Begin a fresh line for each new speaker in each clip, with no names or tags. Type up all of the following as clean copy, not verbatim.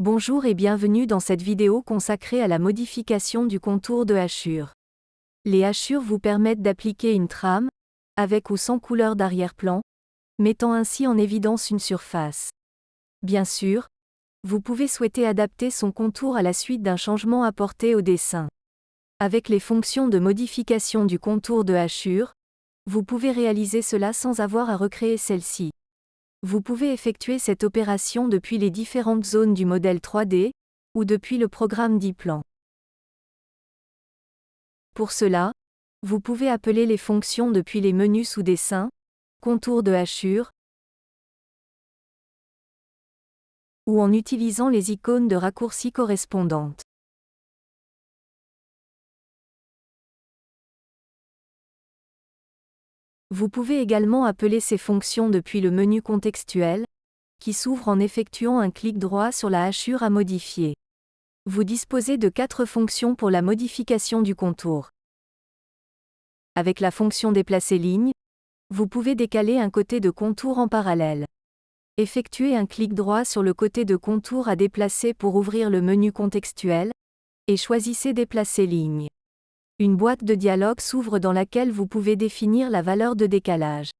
Bonjour et bienvenue dans cette vidéo consacrée à la modification du contour de hachure. Les hachures vous permettent d'appliquer une trame, avec ou sans couleur d'arrière-plan, mettant ainsi en évidence une surface. Bien sûr, vous pouvez souhaiter adapter son contour à la suite d'un changement apporté au dessin. Avec les fonctions de modification du contour de hachure, vous pouvez réaliser cela sans avoir à recréer celle-ci. Vous pouvez effectuer cette opération depuis les différentes zones du modèle 3D, ou depuis le programme d'e-plan. Pour cela, vous pouvez appeler les fonctions depuis les menus sous dessin, contour de hachure, ou en utilisant les icônes de raccourci correspondantes. Vous pouvez également appeler ces fonctions depuis le menu contextuel, qui s'ouvre en effectuant un clic droit sur la hachure à modifier. Vous disposez de 4 fonctions pour la modification du contour. Avec la fonction déplacer ligne, vous pouvez décaler un côté de contour en parallèle. Effectuez un clic droit sur le côté de contour à déplacer pour ouvrir le menu contextuel, et choisissez déplacer ligne. Une boîte de dialogue s'ouvre dans laquelle vous pouvez définir la valeur de décalage.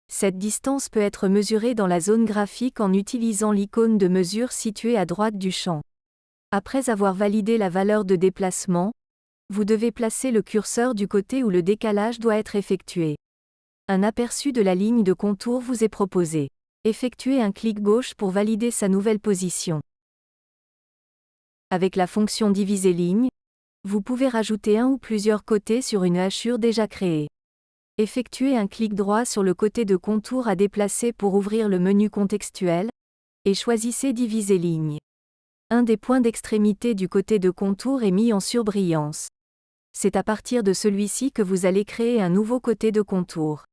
Cette distance peut être mesurée dans la zone graphique en utilisant l'icône de mesure située à droite du champ. Après avoir validé la valeur de déplacement, vous devez placer le curseur du côté où le décalage doit être effectué. Un aperçu de la ligne de contour vous est proposé. Effectuez un clic gauche pour valider sa nouvelle position. Avec la fonction diviser ligne, vous pouvez rajouter un ou plusieurs côtés sur une hachure déjà créée. Effectuez un clic droit sur le côté de contour à déplacer pour ouvrir le menu contextuel, et choisissez diviser ligne. Un des points d'extrémité du côté de contour est mis en surbrillance. C'est à partir de celui-ci que vous allez créer un nouveau côté de contour.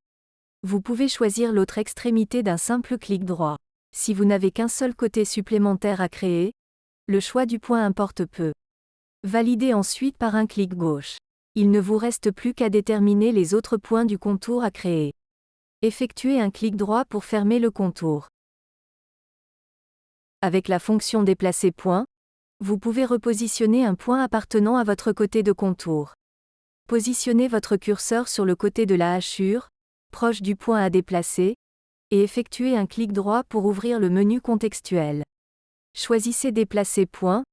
Vous pouvez choisir l'autre extrémité d'un simple clic droit. Si vous n'avez qu'un seul côté supplémentaire à créer, le choix du point importe peu. Validez ensuite par un clic gauche. Il ne vous reste plus qu'à déterminer les autres points du contour à créer. Effectuez un clic droit pour fermer le contour. Avec la fonction déplacer point, vous pouvez repositionner un point appartenant à votre côté de contour. Positionnez votre curseur sur le côté de la hachure, proche du point à déplacer, et effectuez un clic droit pour ouvrir le menu contextuel. Choisissez déplacer point,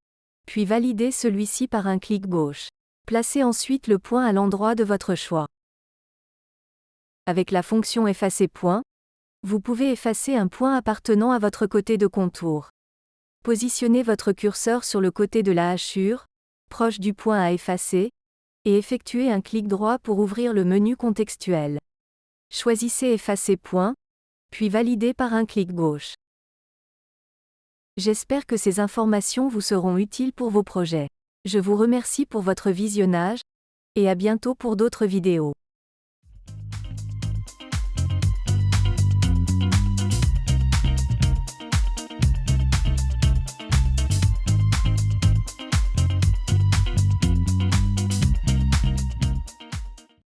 puis validez celui-ci par un clic gauche. Placez ensuite le point à l'endroit de votre choix. Avec la fonction effacer point, vous pouvez effacer un point appartenant à votre côté de contour. Positionnez votre curseur sur le côté de la hachure, proche du point à effacer, et effectuez un clic droit pour ouvrir le menu contextuel. Choisissez effacer point, puis validez par un clic gauche. J'espère que ces informations vous seront utiles pour vos projets. Je vous remercie pour votre visionnage, et à bientôt pour d'autres vidéos.